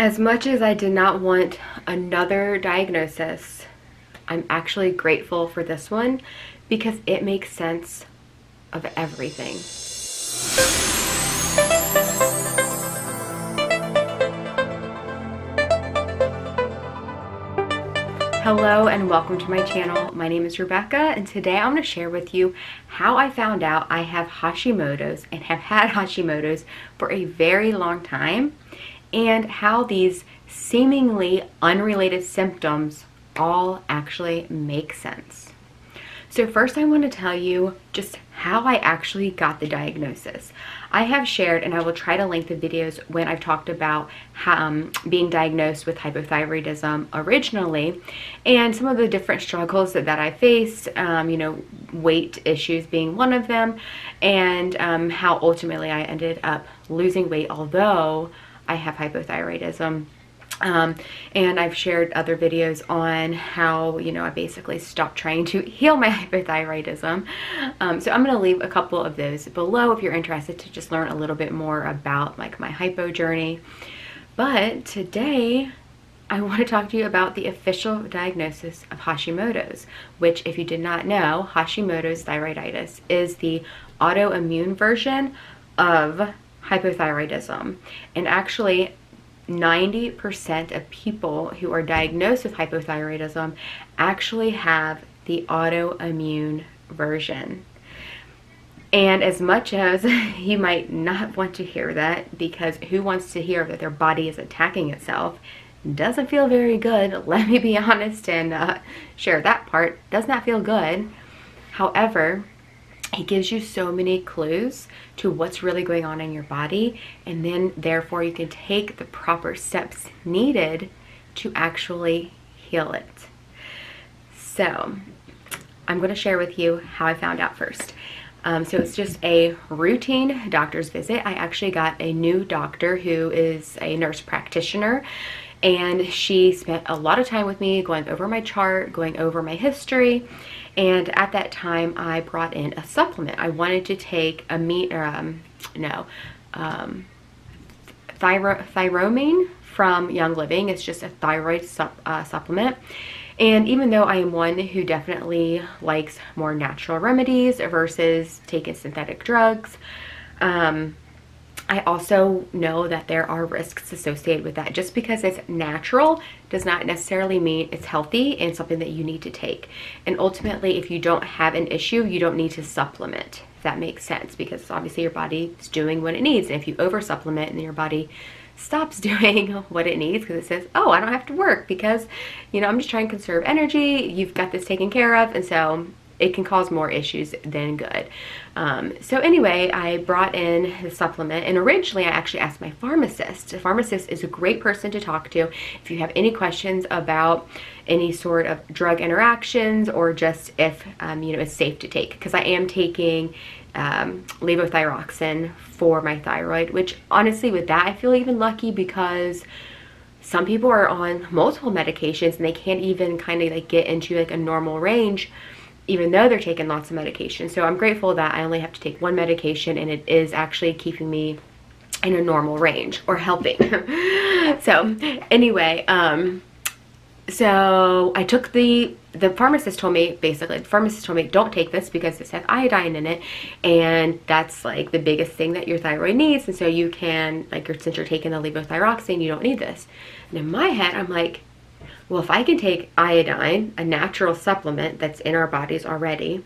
As much as I did not want another diagnosis, I'm actually grateful for this one because it makes sense of everything. Hello and welcome to my channel. My name is Rebecca and today I'm going to share with you how I found out I have Hashimoto's and have had Hashimoto's for a very long time, and how these seemingly unrelated symptoms all actually make sense. So first I want to tell you just how I actually got the diagnosis. I have shared, and I will try to link the videos when I've talked about being diagnosed with hypothyroidism originally, and some of the different struggles that I faced, weight issues being one of them, and how ultimately I ended up losing weight, although I have hypothyroidism. And I've shared other videos on how, I basically stopped trying to heal my hypothyroidism. So I'm going to leave a couple of those below if you're interested to just learn a little bit more about like my hypo journey. But today I want to talk to you about the official diagnosis of Hashimoto's, which, if you did not know, Hashimoto's thyroiditis is the autoimmune version of hypothyroidism. And actually 90% of people who are diagnosed with hypothyroidism actually have the autoimmune version. And as much as you might not want to hear that, because who wants to hear that their body is attacking itself? Doesn't feel very good. Let me be honest and share that part. Does not feel good. However, it gives you so many clues to what's really going on in your body, and then therefore you can take the proper steps needed to actually heal it. So I'm going to share with you how I found out first. So it's just a routine doctor's visit. I actually got a new doctor who is a nurse practitioner, and she spent a lot of time with me going over my chart, going over my history. And at that time, I brought in a supplement. I wanted to take a thyromine from Young Living. It's just a thyroid supplement. And even though I am one who definitely likes more natural remedies versus taking synthetic drugs, I also know that there are risks associated with that. Just because it's natural does not necessarily mean it's healthy and something that you need to take. And ultimately, if you don't have an issue, you don't need to supplement, if that makes sense, because obviously your body is doing what it needs. And if you over supplement and your body stops doing what it needs because it says, oh, I don't have to work because, I'm just trying to conserve energy, you've got this taken care of, and so it can cause more issues than good. So anyway, I brought in the supplement, and originally I actually asked my pharmacist. The pharmacist is a great person to talk to if you have any questions about any sort of drug interactions, or just if it's safe to take, because I am taking levothyroxine for my thyroid, which honestly with that I feel even lucky, because some people are on multiple medications and they can't even kind of like get into like a normal range, even though they're taking lots of medication. So I'm grateful that I only have to take one medication, and it is actually keeping me in a normal range, or helping. So anyway, so I took the pharmacist told me, don't take this because it has iodine in it, and that's like the biggest thing that your thyroid needs, and so you can, since you're taking the levothyroxine, you don't need this. And in my head, I'm like, well, if I can take iodine, a natural supplement that's in our bodies already,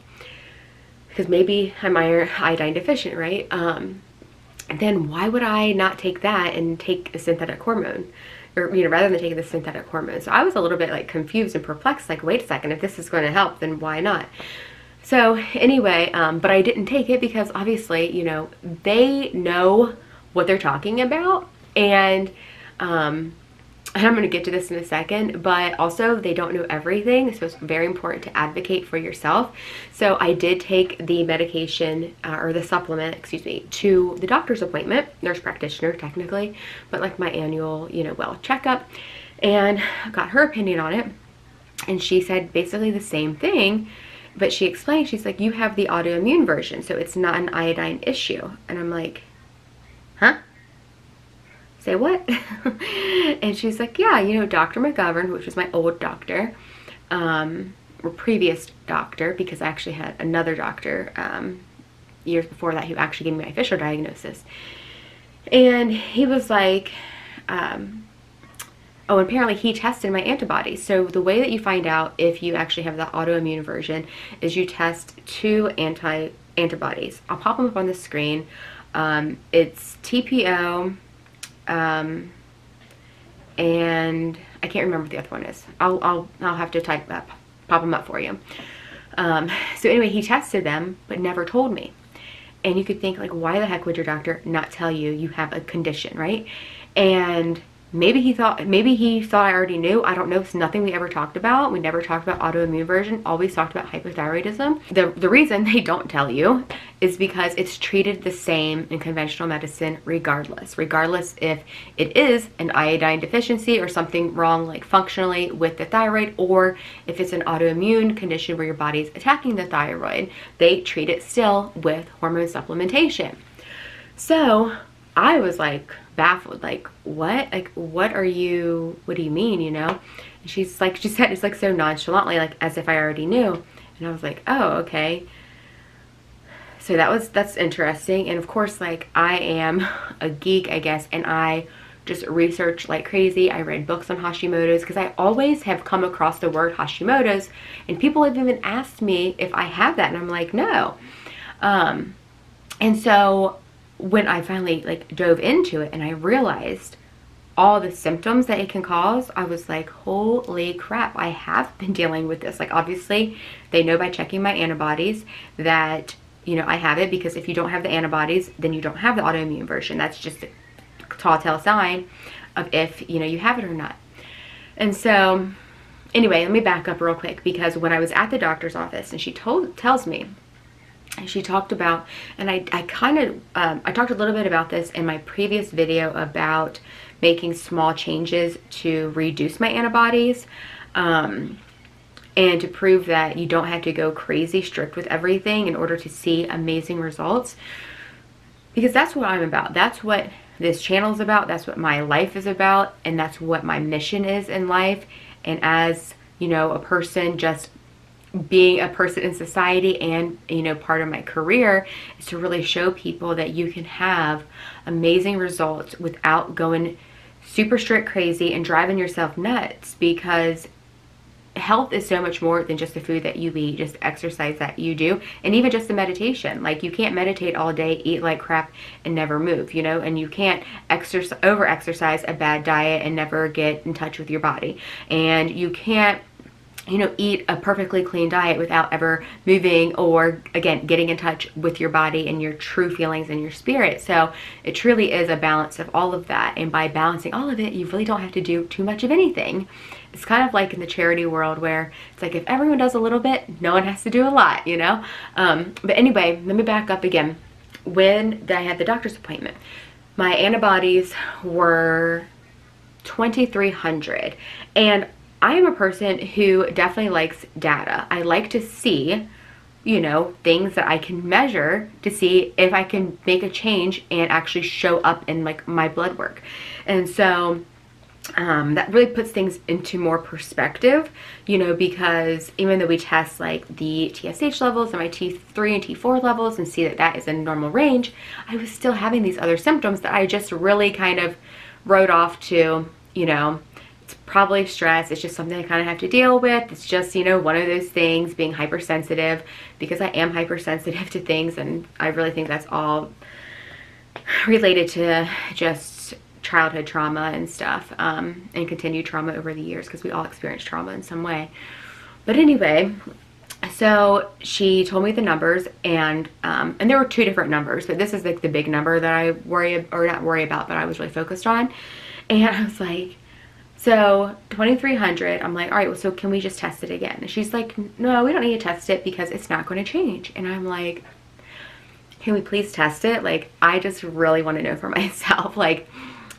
because maybe I'm iodine deficient, right? Then why would I not take that and take a synthetic hormone? Or, rather than taking the synthetic hormone. So I was a little bit confused and perplexed, wait a second, if this is going to help, then why not? So anyway, but I didn't take it because obviously, they know what they're talking about, and I'm going to get to this in a second, but also they don't know everything, so it's very important to advocate for yourself. So I did take the medication, or the supplement, excuse me, to the doctor's appointment, nurse practitioner technically, but my annual, well checkup, and got her opinion on it. And she said basically the same thing, but she explained, she's like, you have the autoimmune version, so it's not an iodine issue. And I'm like, huh? Say what? And she's like, yeah, you know, Dr. McGovern, which was my old doctor, or previous doctor, because I actually had another doctor years before that who actually gave me my official diagnosis. And he was like, oh, apparently he tested my antibodies. So the way that you find out if you actually have the autoimmune version is you test two antibodies. I'll pop them up on the screen. It's TPO, and I can't remember what the other one is. I'll have to pop them up for you. So anyway, he tested them, but never told me. And you could think, like, why the heck would your doctor not tell you you have a condition, right? And maybe he thought I already knew. I don't know. It's nothing we ever talked about. We never talked about autoimmune version. Always talked about hypothyroidism. The reason they don't tell you is because it's treated the same in conventional medicine regardless if it is an iodine deficiency or something wrong, like functionally with the thyroid, or if it's an autoimmune condition where your body's attacking the thyroid, they treat it still with hormone supplementation. So I was like baffled, like, what? Like, what do you mean, you know? And she said it's like so nonchalantly, like as if I already knew. And I was like, oh, okay. So that's interesting. And of course, like, I am a geek, I guess, and I just researched like crazy. I read books on Hashimoto's because I always have come across the word Hashimoto's, and people have even asked me if I have that, and I'm like, no. And so when I finally like dove into it and I realized all the symptoms that it can cause, I was like, holy crap, I have been dealing with this. Like, obviously they know by checking my antibodies that, you know, I have it, because if you don't have the antibodies, then you don't have the autoimmune version. That's just a telltale sign of if, you know, you have it or not. And so anyway, let me back up real quick, because when I was at the doctor's office and she tells me, and she talked about, and I talked a little bit about this in my previous video about making small changes to reduce my antibodies, and to prove that you don't have to go crazy strict with everything in order to see amazing results. Because that's what I'm about. That's what this channel is about. That's what my life is about. And that's what my mission is in life. And as, you know, a person, just being a person in society, and, you know, part of my career is to really show people that you can have amazing results without going super strict crazy and driving yourself nuts, because health is so much more than just the food that you eat, just exercise that you do, and even just the meditation. Like, you can't meditate all day, eat like crap, and never move, you know, and you can't over exercise a bad diet and never get in touch with your body, and you can't, you know, eat a perfectly clean diet without ever moving or, again, getting in touch with your body and your true feelings and your spirit. So it truly is a balance of all of that. And by balancing all of it, you really don't have to do too much of anything. It's kind of like in the charity world, where it's like, if everyone does a little bit, no one has to do a lot, you know? But anyway, let me back up again. When I had the doctor's appointment, my antibodies were 2,300, and I am a person who definitely likes data. I like to see, you know, things that I can measure to see if I can make a change and actually show up in like my blood work. And so that really puts things into more perspective, you know, because even though we test like the TSH levels and my T3 and T4 levels and see that that is in normal range, I was still having these other symptoms that I just really kind of wrote off to, you know, it's probably stress. It's just something I kind of have to deal with. It's just, you know, one of those things, being hypersensitive, because I am hypersensitive to things, and I really think that's all related to just childhood trauma and stuff, and continued trauma over the years, because we all experience trauma in some way. But anyway, so she told me the numbers, and there were two different numbers, but this is like the big number that I not worry about, but I was really focused on. And I was like, so 2,300, I'm like, all right, well, so can we just test it again? And she's like, no, we don't need to test it because it's not going to change. And I'm like, can we please test it? Like, I just really want to know for myself. Like,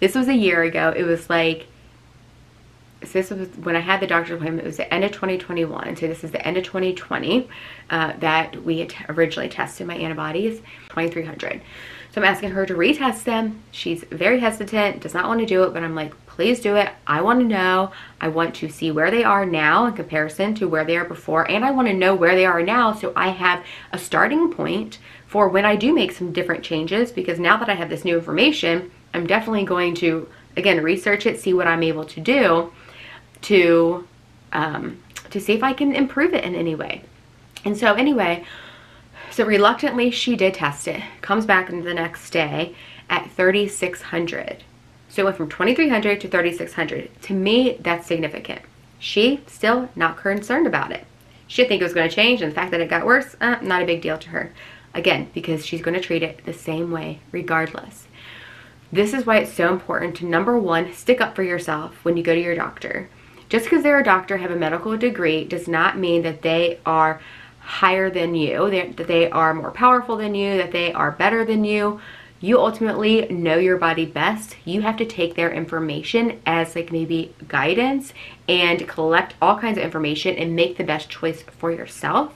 this was a year ago. It was like, so this was when I had the doctor's appointment. It was the end of 2021. So this is the end of 2020 that we had originally tested my antibodies, 2,300. So I'm asking her to retest them. She's very hesitant, does not want to do it, but I'm like, please do it. I want to know. I want to see where they are now in comparison to where they are before, and I want to know where they are now so I have a starting point for when I do make some different changes, because now that I have this new information, I'm definitely going to, again, research it, see what I'm able to do to see if I can improve it in any way. And so anyway, so reluctantly she did test it. Comes back the next day at 3,600. So it went from 2,300 to 3,600. To me, that's significant. She still not concerned about it. She didn't think it was going to change, and the fact that it got worse, not a big deal to her. Again, because she's going to treat it the same way regardless. This is why it's so important to, number one, stick up for yourself when you go to your doctor. Just because they're a doctor, have a medical degree, does not mean that they are higher than you, that they are more powerful than you, that they are better than you. You ultimately know your body best. You have to take their information as like maybe guidance and collect all kinds of information and make the best choice for yourself.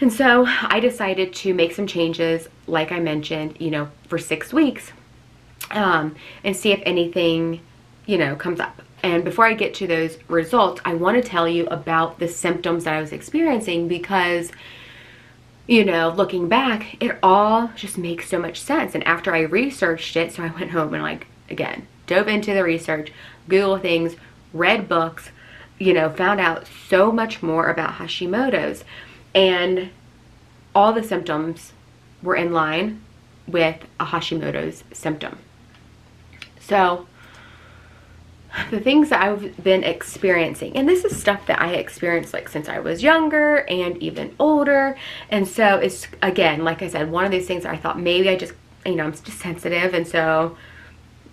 And so I decided to make some changes, like I mentioned, you know, for 6 weeks, and see if anything, you know, comes up. And before I get to those results, I want to tell you about the symptoms that I was experiencing, because, you know, looking back, it all just makes so much sense. And after I researched it, so I went home and like, again, dove into the research, Google things, read books, you know, found out so much more about Hashimoto's, and all the symptoms were in line with a Hashimoto's symptom. So the things that I've been experiencing, and this is stuff that I experienced like since I was younger and even older, and so it's, again, like I said, one of those things that I thought maybe I just, you know, I'm just sensitive, and so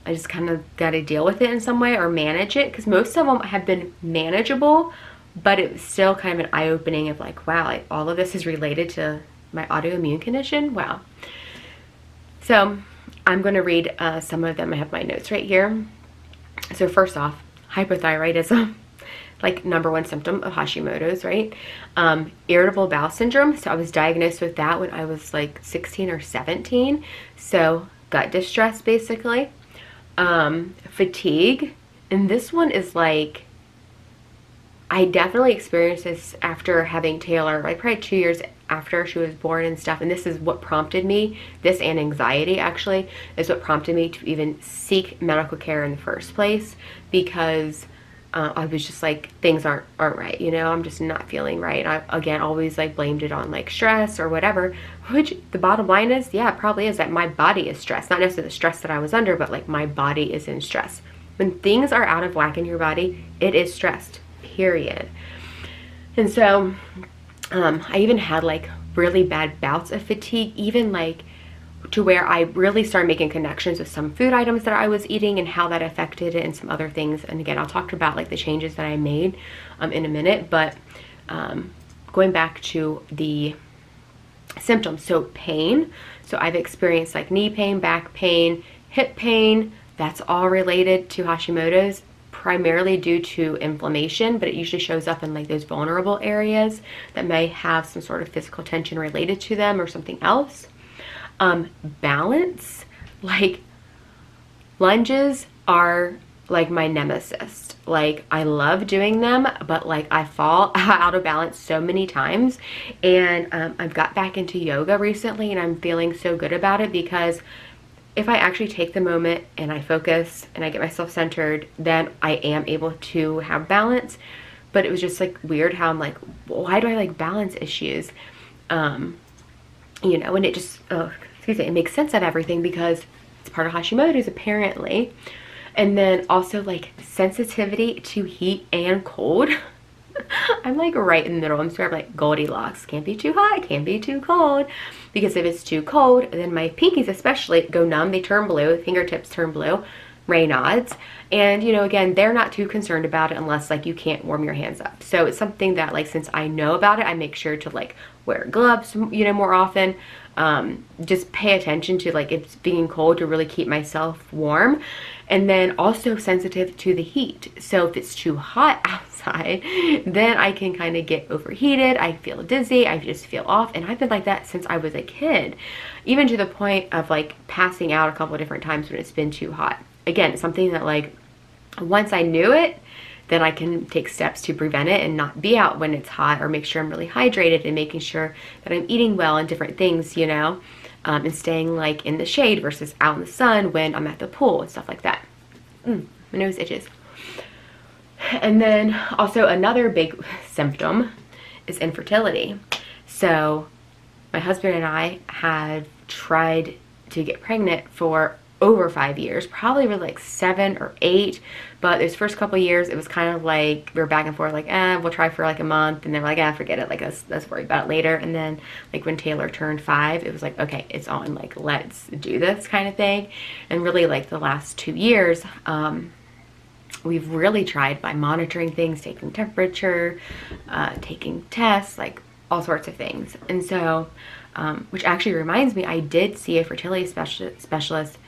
I just kind of got to deal with it in some way or manage it, because most of them have been manageable, but it was still kind of an eye-opening of like, wow, like all of this is related to my autoimmune condition. Wow. So I'm going to read some of them. I have my notes right here. So first off, hypothyroidism, like #1 symptom of Hashimoto's, right? Irritable bowel syndrome. So I was diagnosed with that when I was like 16 or 17. So gut distress, basically. Fatigue. And this one is like, I definitely experienced this after having Taylor, like probably 2 years after she was born and stuff. And this is what prompted me, this and anxiety actually, is what prompted me to even seek medical care in the first place, because I was just like, things aren't right, you know, I'm just not feeling right. I, again, always like blamed it on like stress or whatever, which the bottom line is, yeah, it probably is that my body is stressed. Not necessarily the stress that I was under, but like my body is in stress. When things are out of whack in your body, it is stressed, period. And so I even had like really bad bouts of fatigue, even like to where I really started making connections with some food items that I was eating and how that affected it and some other things. And again, I'll talk about like the changes that I made in a minute, but going back to the symptoms. So pain. So I've experienced like knee pain, back pain, hip pain. That's all related to Hashimoto's, primarily due to inflammation, but it usually shows up in like those vulnerable areas that may have some sort of physical tension related to them or something else. Balance, like lunges are like my nemesis. Like I love doing them, but like I fall out of balance so many times. And I've got back into yoga recently, and I'm feeling so good about it, because if I actually take the moment and I focus and I get myself centered, then I am able to have balance. But it was just like weird how I'm like, why do I like balance issues? You know, and it just, it makes sense of everything because it's part of Hashimoto's apparently. And then also like sensitivity to heat and cold. I'm like right in the middle. I'm sort of like Goldilocks. Can't be too hot, can't be too cold. Because if it's too cold, then my pinkies especially go numb. They turn blue, fingertips turn blue, Raynaud's. And you know, again, they're not too concerned about it unless like you can't warm your hands up. So it's something that like, since I know about it, I make sure to like wear gloves, you know, more often. Just pay attention to like it's being cold to really keep myself warm. And then also sensitive to the heat. So if it's too hot outside, then I can kind of get overheated. I feel dizzy. I just feel off. And I've been like that since I was a kid, even to the point of like passing out a couple of different times when it's been too hot. Again, it's something that like Once I knew it, then I can take steps to prevent it and not be out when it's hot, or make sure I'm really hydrated and making sure that I'm eating well and different things, you know, and staying like in the shade versus out in the sun when I'm at the pool and stuff like that. My nose itches. And then also another big symptom is infertility. So my husband and I had tried to get pregnant for over 5 years, probably were like 7 or 8, but those first couple years it was kind of like we were back and forth, like we'll try for like a month, and then we're like forget it, like let's worry about it later. And then like when Taylor turned 5, it was like, okay, it's on, like let's do this kind of thing. And really like the last 2 years we've really tried by monitoring things, taking temperature, taking tests, like all sorts of things. And so which actually reminds me, I did see a fertility specialist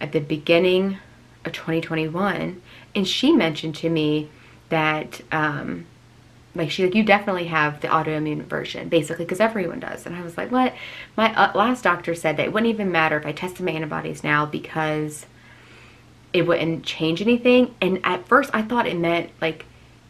at the beginning of 2021, and she mentioned to me that like she's like, you definitely have the autoimmune version, basically, because everyone does. And I was like, what? My last doctor said that it wouldn't even matter if I tested my antibodies now because it wouldn't change anything. And at first I thought it meant, like,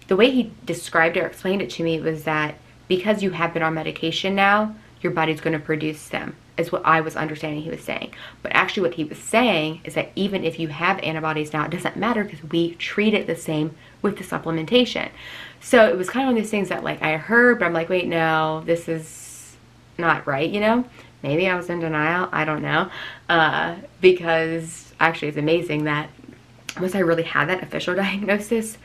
the way he described it or explained it to me was that because you have been on medication now, your body's going to produce them, is what I was understanding he was saying. But actually what he was saying is that even if you have antibodies now, it doesn't matter because we treat it the same with the supplementation. So it was kind of one of those things that like I heard, but I'm like, wait, no, this is not right, you know? Maybe I was in denial, I don't know. Because actually it's amazing that once I really had that official diagnosis,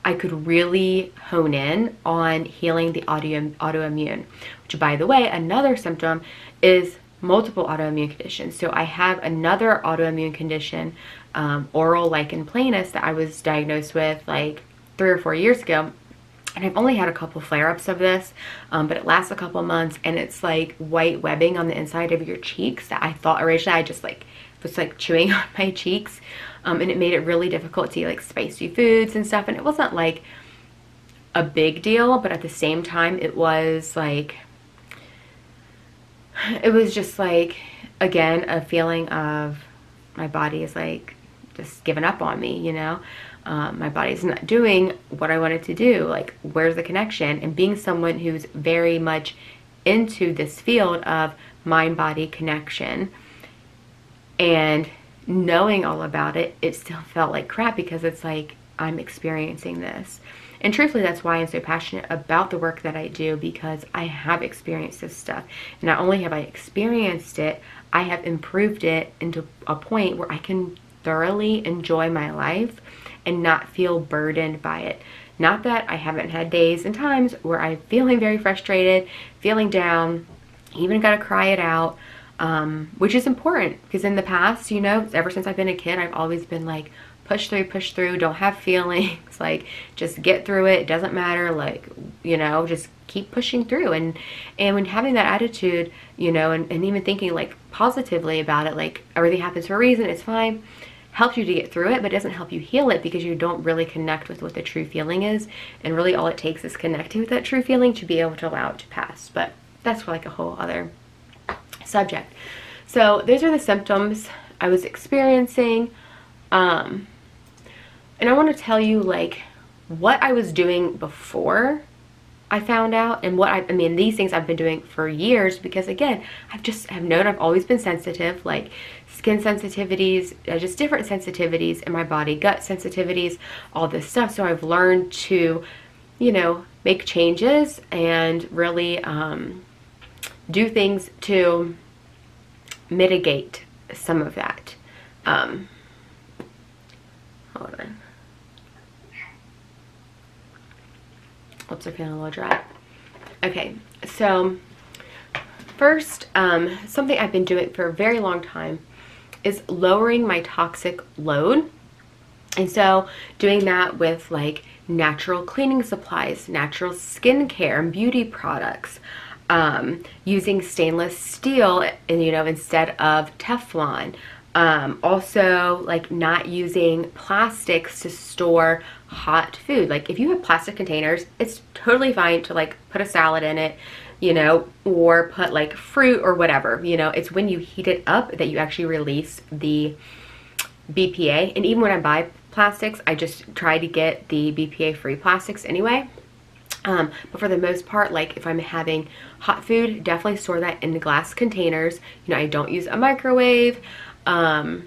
I could really hone in on healing the autoimmune, which, by the way, another symptom is multiple autoimmune conditions. So I have another autoimmune condition, oral lichen planus, that I was diagnosed with like 3 or 4 years ago. And I've only had a couple flare-ups of this, but it lasts a couple months, and it's like white webbing on the inside of your cheeks that I thought originally I just like was like chewing on my cheeks. And it made it really difficult to eat like spicy foods and stuff. And it wasn't like a big deal, but at the same time, it was like, it was just like, again, a feeling of my body is like just giving up on me, you know? My body's not doing what I wanted to do. Like, where's the connection? And being someone who's very much into this field of mind-body connection and knowing all about it, it still felt like crap because it's like I'm experiencing this. And truthfully, that's why I'm so passionate about the work that I do, because I have experienced this stuff. And not only have I experienced it, I have improved it into a point where I can thoroughly enjoy my life and not feel burdened by it. Not that I haven't had days and times where I'm feeling very frustrated, feeling down, even got to cry it out. Which is important, because in the past, you know, ever since I've been a kid, I've always been like, push through, don't have feelings, like just get through it, doesn't matter, like, you know, just keep pushing through. And when having that attitude, you know, and even thinking like positively about it, like everything happens for a reason, it's fine, helps you to get through it, but doesn't help you heal it because you don't really connect with what the true feeling is. And really all it takes is connecting with that true feeling to be able to allow it to pass. But that's for like a whole other subject. So those are the symptoms I was experiencing, and I want to tell you like what I was doing before I found out, and what I mean, these things I've been doing for years, because again, I've known I've always been sensitive, like skin sensitivities, just different sensitivities in my body, gut sensitivities, all this stuff. So I've learned to, you know, make changes and really do things to mitigate some of that. Hold on. Lips are feeling a little dry. Okay, so first, something I've been doing for a very long time is lowering my toxic load. And so doing that with like natural cleaning supplies, natural skincare and beauty products, using stainless steel, and you know, instead of Teflon. Also like not using plastics to store hot food. Like if you have plastic containers, it's totally fine to like put a salad in it, you know, or put like fruit or whatever, you know. It's when you heat it up that you actually release the BPA. And even when I buy plastics. I just try to get the BPA free plastics anyway. But for the most part, like if I'm having hot food, definitely store that in the glass containers. You know, I don't use a microwave. What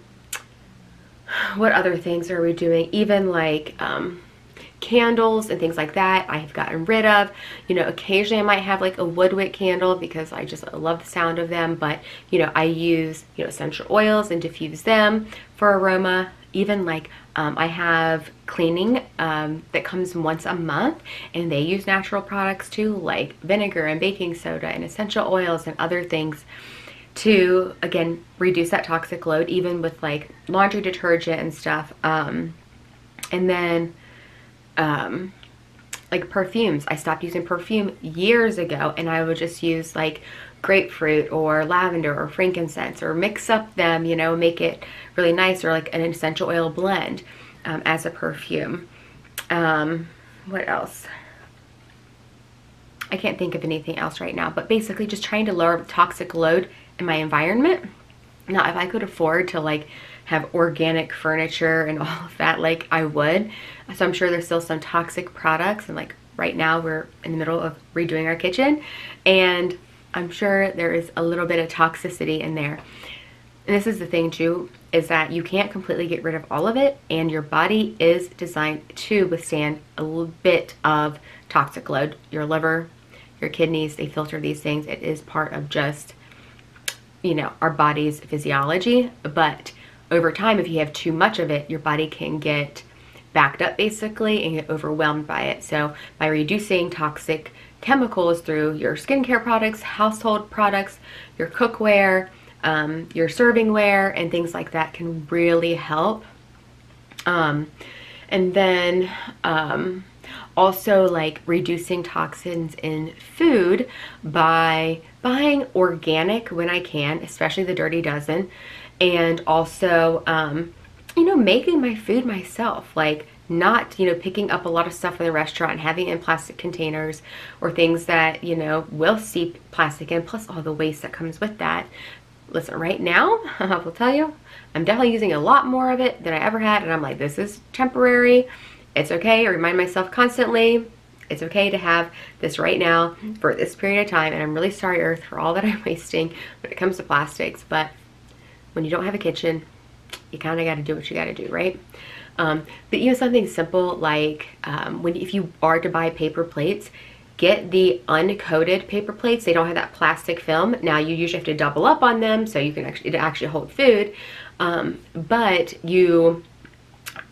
other things are we doing? Even like candles and things like that I've gotten rid of. You know, occasionally I might have like a wood wick candle because I just love the sound of them, but you know, I use, you know, essential oils and diffuse them for aroma. Even like I have cleaning that comes once a month, and they use natural products too, like vinegar and baking soda and essential oils and other things to, again, reduce that toxic load, even with like laundry detergent and stuff. And then like perfumes. I stopped using perfume years ago, and I would just use like grapefruit or lavender or frankincense, or mix up them, you know, make it really nice, or like an essential oil blend as a perfume. What else? I can't think of anything else right now, but basically just trying to lower the toxic load in my environment. Now, if I could afford to like have organic furniture and all of that, like I would. So I'm sure there's still some toxic products, and like right now we're in the middle of redoing our kitchen, and I'm sure there is a little bit of toxicity in there. And this is the thing too, is that you can't completely get rid of all of it, and your body is designed to withstand a little bit of toxic load. Your liver, your kidneys, they filter these things. It is part of just, you know, our body's physiology. But over time, if you have too much of it, your body can get backed up basically and get overwhelmed by it. So by reducing toxic chemicals through your skincare products, household products, your cookware, your servingware, and things like that can really help. And then also like reducing toxins in food by buying organic when I can, especially the Dirty Dozen, and also you know, making my food myself, like not, you know, picking up a lot of stuff in the restaurant and having it in plastic containers, or things that, you know, will seep plastic in, plus all the waste that comes with that. Listen, right now, I will tell you, I'm definitely using a lot more of it than I ever had, and I'm like, this is temporary. It's okay. I remind myself constantly, it's okay to have this right now for this period of time, and I'm really sorry, Earth, for all that I'm wasting when it comes to plastics. But when you don't have a kitchen, you kind of got to do what you got to do, right? But even something simple like if you are to buy paper plates, get the uncoated paper plates. They don't have that plastic film. Now you usually have to double up on them so you can actually hold food, but you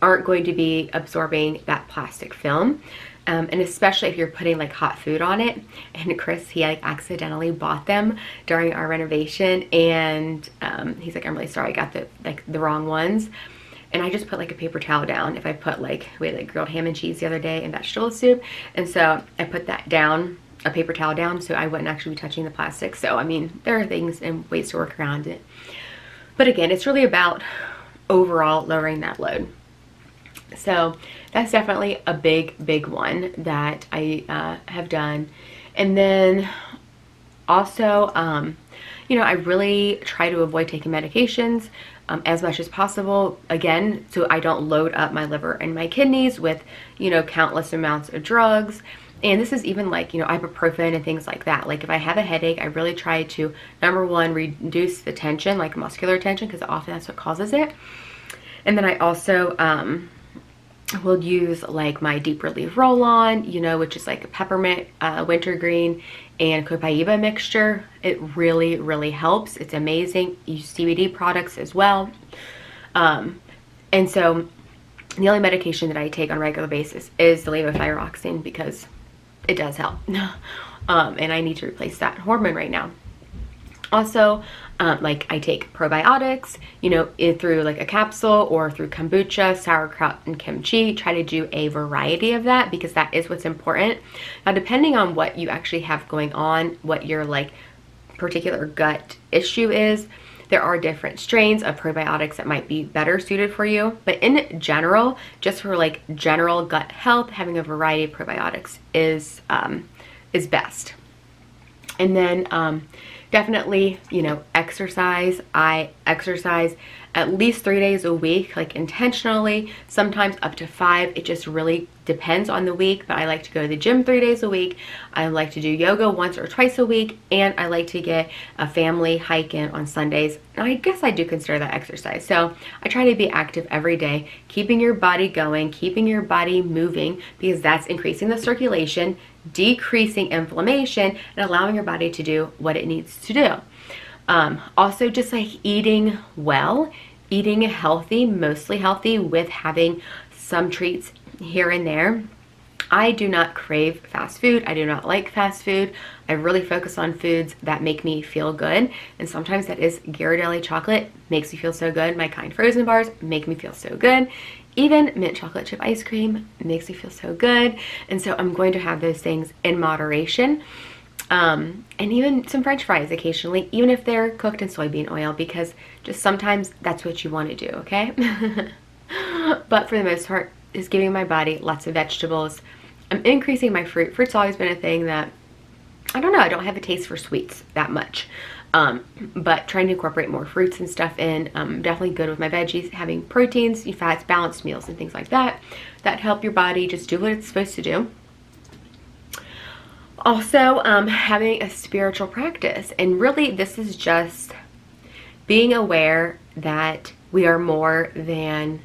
aren't going to be absorbing that plastic film. And especially if you're putting like hot food on it. And Chris, he like accidentally bought them during our renovation, and he's like, I'm really sorry, I got the wrong ones. And I just put like a paper towel down. If I put like, we had like grilled ham and cheese the other day and vegetable soup, and so I put that down, a paper towel down, so I wouldn't actually be touching the plastic. So I mean, there are things and ways to work around it, but again, it's really about overall lowering that load. So that's definitely a big one that I have done. And then also, you know, I really try to avoid taking medications as much as possible, again, so I don't load up my liver and my kidneys with, you know, countless amounts of drugs. And this is even like, you know, ibuprofen and things like that. Like if I have a headache, I really try to, number one, reduce the tension, like muscular tension, because often that's what causes it. And then I also will use like my deep relief roll-on, you know, which is like a peppermint, wintergreen, and copaiba mixture. It really helps. It's amazing. Use CBD products as well. And so the only medication that I take on a regular basis is the levothyroxine, because it does help. And I need to replace that hormone right now. Also, like I take probiotics, you know, through like a capsule or through kombucha, sauerkraut, and kimchi. Try to do a variety of that, because that is what's important. Now, depending on what you actually have going on, what your like particular gut issue is, there are different strains of probiotics that might be better suited for you. But in general, just for like general gut health, having a variety of probiotics is best. And then definitely, you know, exercise. I exercise at least 3 days a week, like intentionally, sometimes up to 5. It just really depends on the week, but I like to go to the gym 3 days a week. I like to do yoga once or twice a week, and I like to get a family hike in on Sundays. And I guess I do consider that exercise. So I try to be active every day, keeping your body going, keeping your body moving, because that's increasing the circulation, decreasing inflammation, and allowing your body to do what it needs to do. Also just like eating well, eating healthy, mostly healthy, with having some treats here and there. I do not crave fast food. I do not like fast food. I really focus on foods that make me feel good. And sometimes that is Ghirardelli chocolate, makes me feel so good. My Kind frozen bars make me feel so good. Even mint chocolate chip ice cream makes me feel so good. And so I'm going to have those things in moderation. And even some French fries occasionally, even if they're cooked in soybean oil, because just sometimes that's what you want to do, okay? But for the most part, is giving my body lots of vegetables. I'm increasing my fruit. Fruit's always been a thing that, I don't know, I don't have a taste for sweets that much. But trying to incorporate more fruits and stuff in. Definitely good with my veggies, having proteins, fats, balanced meals, and things like that that help your body just do what it's supposed to do. Also, having a spiritual practice. And really, this is just being aware that we are more than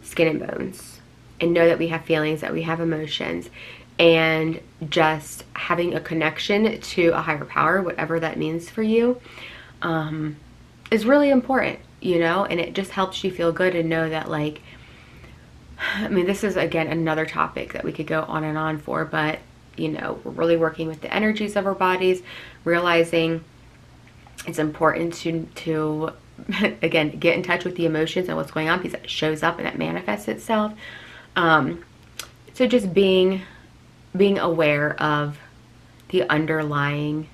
skin and bones, and know that we have feelings, that we have emotions, and just having a connection to a higher power, whatever that means for you, is really important, you know. And it just helps you feel good and know that, like, I mean, this is again another topic that we could go on and on for, but you know, we're really working with the energies of our bodies, realizing it's important to again, get in touch with the emotions and what's going on, because it shows up and it manifests itself. So just being aware of the underlying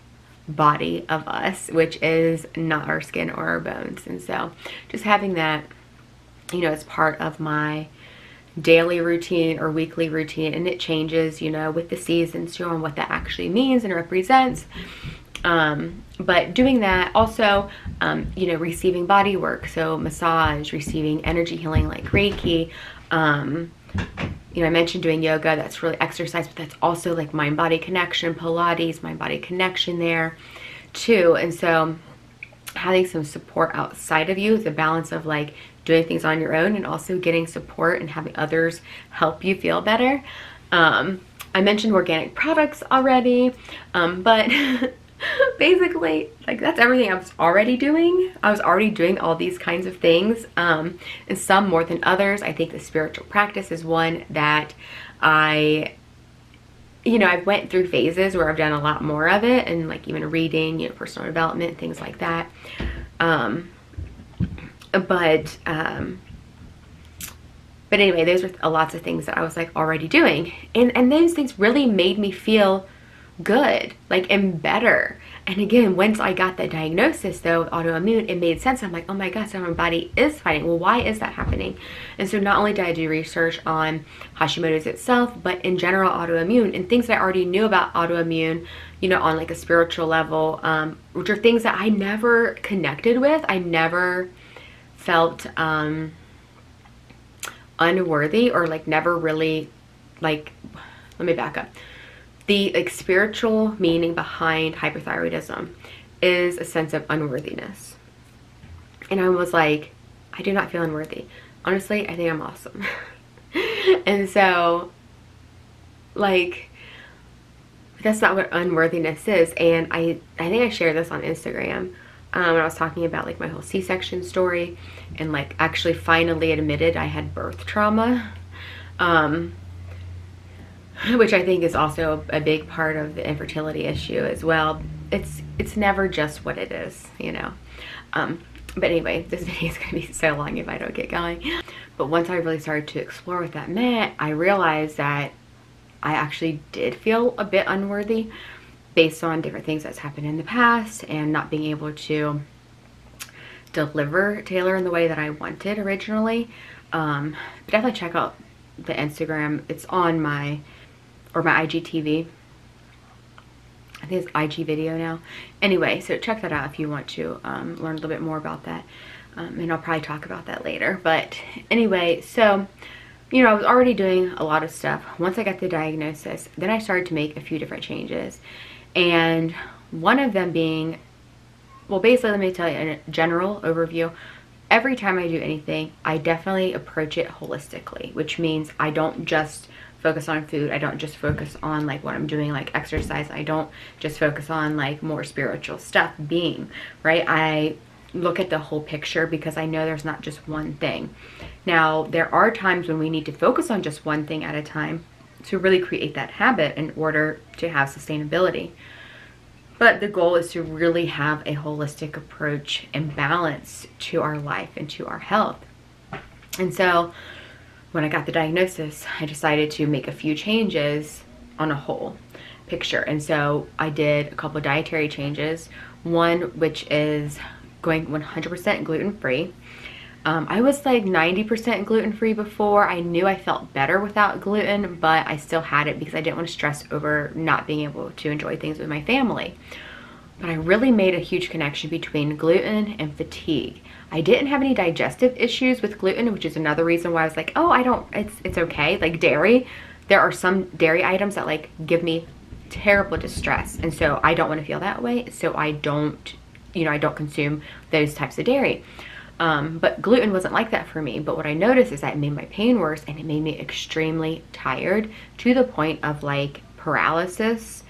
body of us, which is not our skin or our bones. And so just having that, you know, as part of my daily routine or weekly routine, and it changes, you know, with the seasons too, on what that actually means and represents. But doing that, also, you know, receiving body work, so massage, receiving energy healing like Reiki. You know, I mentioned doing yoga, that's really exercise, but that's also like mind-body connection, Pilates, mind-body connection there too. And so having some support outside of you is a balance of like doing things on your own and also getting support and having others help you feel better. I mentioned organic products already, but basically, like, that's everything I was already doing. I was already doing all these kinds of things, and some more than others. I think the spiritual practice is one that you know, I've went through phases where I've done a lot more of it, and like even reading, you know, personal development, things like that. But anyway, those were lots of things that I was like already doing, and those things really made me feel good, like, and better. And again, once I got the diagnosis though, autoimmune, it made sense. I'm like, oh my gosh, so my body is fighting. Well, why is that happening? And so not only did I do research on Hashimoto's itself, but in general autoimmune, and things that I already knew about autoimmune, you know, on like a spiritual level, which are things that I never connected with. I never felt unworthy, or like never really, like, let me back up. The like spiritual meaning behind hypothyroidism is a sense of unworthiness. And I was like, I do not feel unworthy. Honestly, I think I'm awesome. And so, like, that's not what unworthiness is. And I think I shared this on Instagram when I was talking about like my whole C-section story, and like actually finally admitted I had birth trauma. Which I think is also a big part of the infertility issue as well. It's never just what it is, you know. But anyway, this video is going to be so long if I don't get going. But once I really started to explore what that meant, I realized that I actually did feel a bit unworthy based on different things that's happened in the past, and not being able to deliver Taylor in the way that I wanted originally. But definitely check out the Instagram. It's on my IGTV. I think it's IG video now. Anyway, so check that out if you want to learn a little bit more about that. and I'll probably talk about that later. But anyway, so, you know, I was already doing a lot of stuff. Once I got the diagnosis, then I started to make a few different changes. And one of them being, well, basically, let me tell you in a general overview. Every time I do anything, I definitely approach it holistically, which means I don't just focus on food. I don't just focus on like what I'm doing, like exercise. I don't just focus on like more spiritual stuff being, right? I look at the whole picture because I know there's not just one thing. Now, there are times when we need to focus on just one thing at a time to really create that habit in order to have sustainability. But the goal is to really have a holistic approach and balance to our life and to our health. And so when I got the diagnosis, I decided to make a few changes on a whole picture. And so I did a couple of dietary changes. One, which is going 100% gluten-free. I was like 90% gluten-free before. I knew I felt better without gluten, but I still had it because I didn't want to stress over not being able to enjoy things with my family. But I really made a huge connection between gluten and fatigue. I didn't have any digestive issues with gluten, which is another reason why I was like, oh, it's okay. Like dairy, there are some dairy items that like give me terrible distress. And so I don't want to feel that way. So I don't, I don't consume those types of dairy. But gluten wasn't like that for me. But what I noticed is that it made my pain worse, and it made me extremely tired to the point of like paralysis.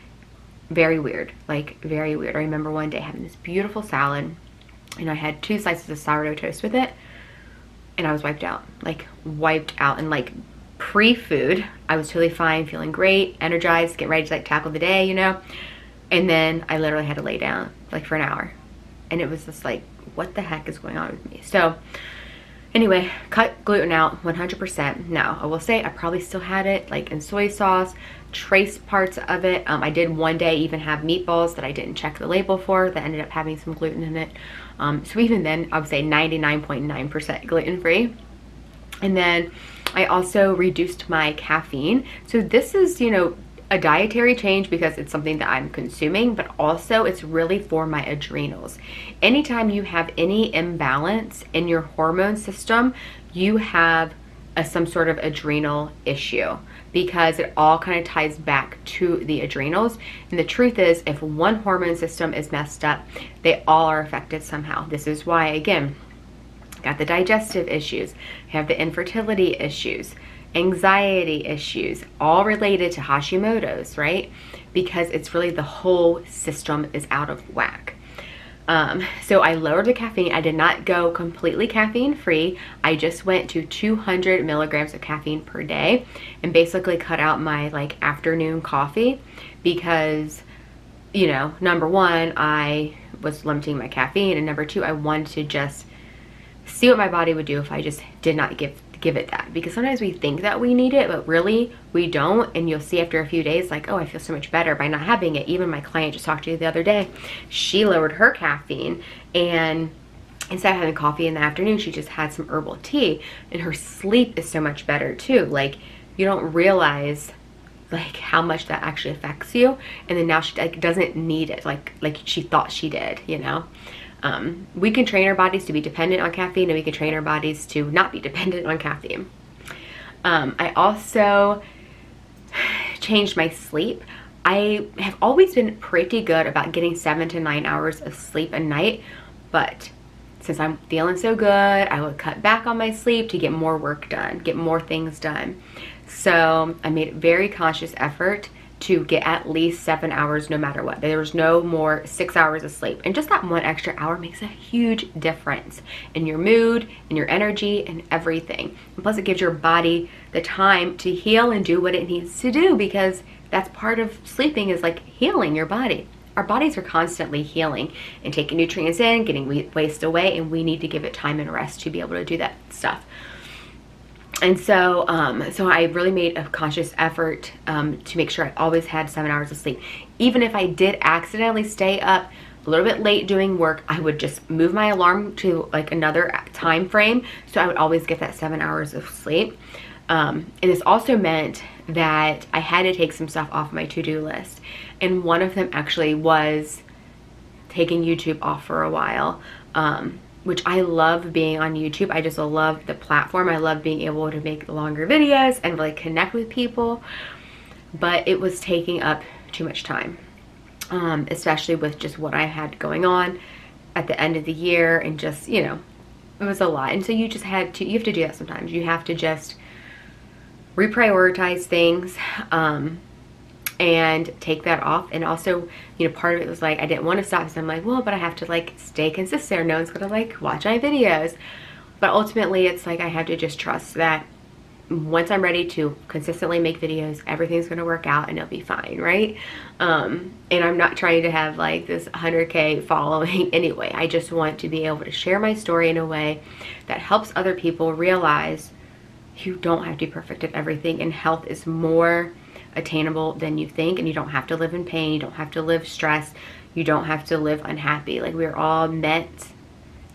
Very weird, like very weird. I remember one day having this beautiful salad, and I had 2 slices of sourdough toast with it, and I was wiped out. And like pre-food, I was totally fine, feeling great, energized, getting ready to like tackle the day, And then I literally had to lay down like for an hour, and it was just like, what the heck is going on with me? So anyway, cut gluten out 100%. Now, I will say I probably still had it like in soy sauce, trace parts of it. I did one day even have meatballs that I didn't check the label for that ended up having some gluten in it. So even then, I would say 99.9% gluten-free. And then I also reduced my caffeine. So this is, a dietary change because it's something that I'm consuming, but also it's really for my adrenals. Anytime you have any imbalance in your hormone system, you have some sort of adrenal issue, because it all kind of ties back to the adrenals. And the truth is, if one hormone system is messed up, they all are affected somehow. This is why, again, got the digestive issues, have the infertility issues, anxiety issues, all related to Hashimoto's, right? Because it's really the whole system is out of whack. So I lowered the caffeine. I did not go completely caffeine free. I just went to 200 milligrams of caffeine per day and basically cut out my like afternoon coffee because, number one, I was limiting my caffeine, and number two, I wanted to just see what my body would do if I just did not give it that. Because sometimes we think that we need it, but really we don't. And you'll see after a few days, like, oh, I feel so much better by not having it. Even my client just talked to you the other day, she lowered her caffeine, and instead of having coffee in the afternoon, she just had some herbal tea, and her sleep is so much better too. Like, you don't realize like how much that actually affects you. And then now she like doesn't need it like she thought she did, We can train our bodies to be dependent on caffeine, and we can train our bodies to not be dependent on caffeine. I also changed my sleep. I have always been pretty good about getting 7 to 9 hours of sleep a night, but since I'm feeling so good, I would cut back on my sleep to get more work done, get more things done. So I made a very conscious effort to get at least 7 hours no matter what. There's no more 6 hours of sleep. And just that one extra hour makes a huge difference in your mood, in your energy, and everything. And plus, it gives your body the time to heal and do what it needs to do, because that's part of sleeping, is like healing your body. Our bodies are constantly healing and taking nutrients in, getting waste away, and we need to give it time and rest to be able to do that stuff. And so, so I really made a conscious effort to make sure I always had 7 hours of sleep. Even if I did accidentally stay up a little bit late doing work, I would just move my alarm to like another time frame, so I would always get that 7 hours of sleep. And this also meant that I had to take some stuff off my to-do list. And one of them actually was taking YouTube off for a while. which I love being on YouTube. I just love the platform. I love being able to make longer videos and really connect with people. But it was taking up too much time, especially with just what I had going on at the end of the year, and just, you know, it was a lot. And so you just had to, you have to do that sometimes. You have to just reprioritize things, and take that off. And also, you know, part of it was like, I didn't want to stop, so I'm like, well, but I have to like stay consistent, or no one's gonna like watch my videos. But ultimately it's like, I had to just trust that once I'm ready to consistently make videos, everything's gonna work out and it'll be fine, right? And I'm not trying to have like this 100K following anyway. I just want to be able to share my story in a way that helps other people realize you don't have to be perfect at everything, and health is more attainable than you think, and you don't have to live in pain, you don't have to live stressed, you don't have to live unhappy. Like, we're all meant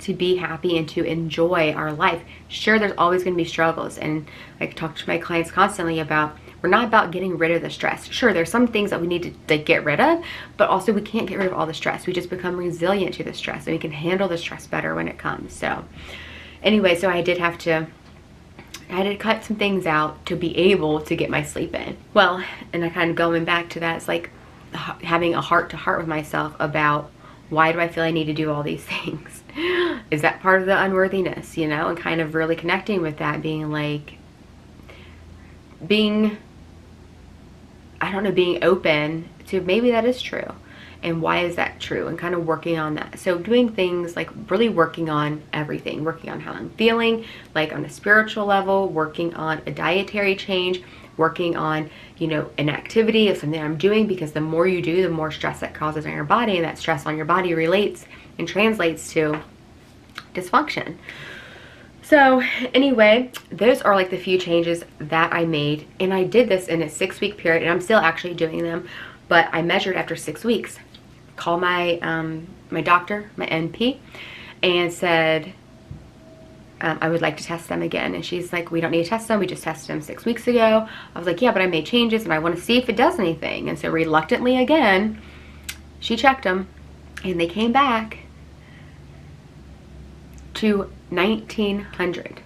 to be happy and to enjoy our life. Sure, there's always going to be struggles, and I talk to my clients constantly about, we're not about getting rid of the stress. Sure, there's some things that we need to get rid of, but also we can't get rid of all the stress. We just become resilient to the stress, and we can handle the stress better when it comes. So anyway, so I had to cut some things out to be able to get my sleep in. Well, and I kind of going back to that, it's like having a heart-to-heart with myself about, why do I feel I need to do all these things? Is that part of the unworthiness, you know? And kind of really connecting with that, being like, being open to maybe that is true. And why is that true? And kind of working on that. So doing things like really working on everything, working on how I'm feeling, like on a spiritual level, working on a dietary change, working on, you know, an activity of something I'm doing, because the more you do, the more stress that causes on your body, and that stress on your body relates and translates to dysfunction. So anyway, those are like the few changes that I made, and I did this in a 6-week period, and I'm still actually doing them, but I measured after 6 weeks. Called my my doctor, my NP, and said, I would like to test them again. And she's like, we don't need to test them, we just tested them 6 weeks ago. I was like, yeah, but I made changes and I want to see if it does anything. And so reluctantly again, she checked them, and they came back to 1900.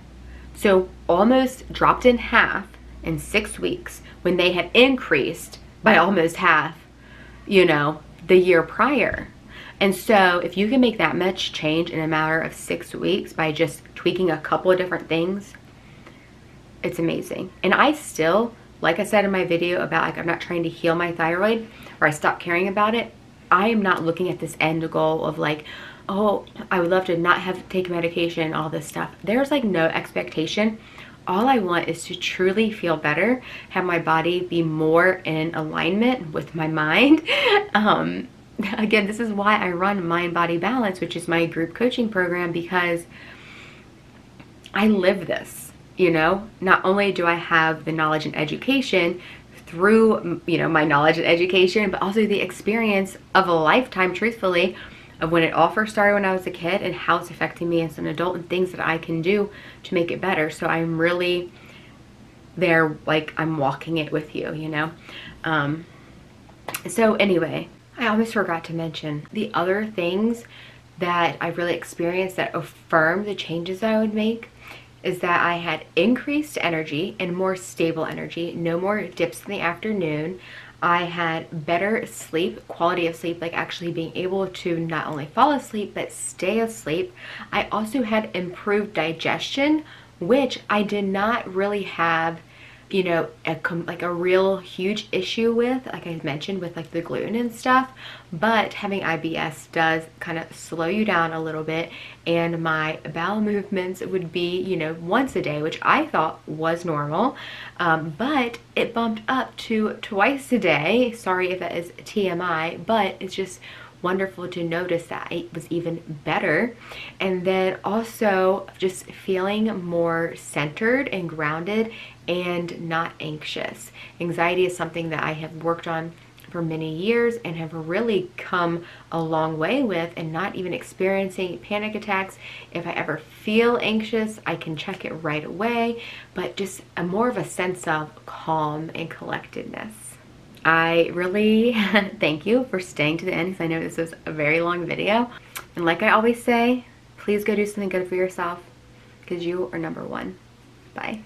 So almost dropped in half in 6 weeks, when they had increased by almost half, you know, the year prior. And so if you can make that much change in a matter of 6 weeks by just tweaking a couple of different things, it's amazing. And I still, like I said in my video about, like, I'm not trying to heal my thyroid, or I stopped caring about it. I am not looking at this end goal of like, oh, I would love to not have to take medication, all this stuff. There's like no expectation. All I want is to truly feel better, have my body be more in alignment with my mind. Again, this is why I run Mind Body Balance, which is my group coaching program, because I live this, you know. Not only do I have the knowledge and education through, you know, my knowledge and education, but also the experience of a lifetime, truthfully, of when it all first started when I was a kid, and how it's affecting me as an adult, and things that I can do to make it better. So I'm really there, like I'm walking it with you, you know. So anyway, I almost forgot to mention the other things that I really experienced that affirmed the changes I would make, is that I had increased energy and more stable energy, no more dips in the afternoon. I had better sleep, quality of sleep, like actually being able to not only fall asleep, but stay asleep. I also had improved digestion, which I did not really have, you know, like a real huge issue with, like I mentioned, with like the gluten and stuff. But having IBS does kind of slow you down a little bit, and my bowel movements would be, you know, once a day, which I thought was normal, but it bumped up to twice a day. Sorry if that is TMI, but it's just wonderful to notice that it was even better. And then also just feeling more centered and grounded and not anxious. Anxiety is something that I have worked on for many years and have really come a long way with, and not even experiencing panic attacks. If I ever feel anxious, I can check it right away, but just more of a sense of calm and collectedness. I really thank you for staying to the end, because I know this was a very long video. And like I always say, please go do something good for yourself because you are number one. Bye.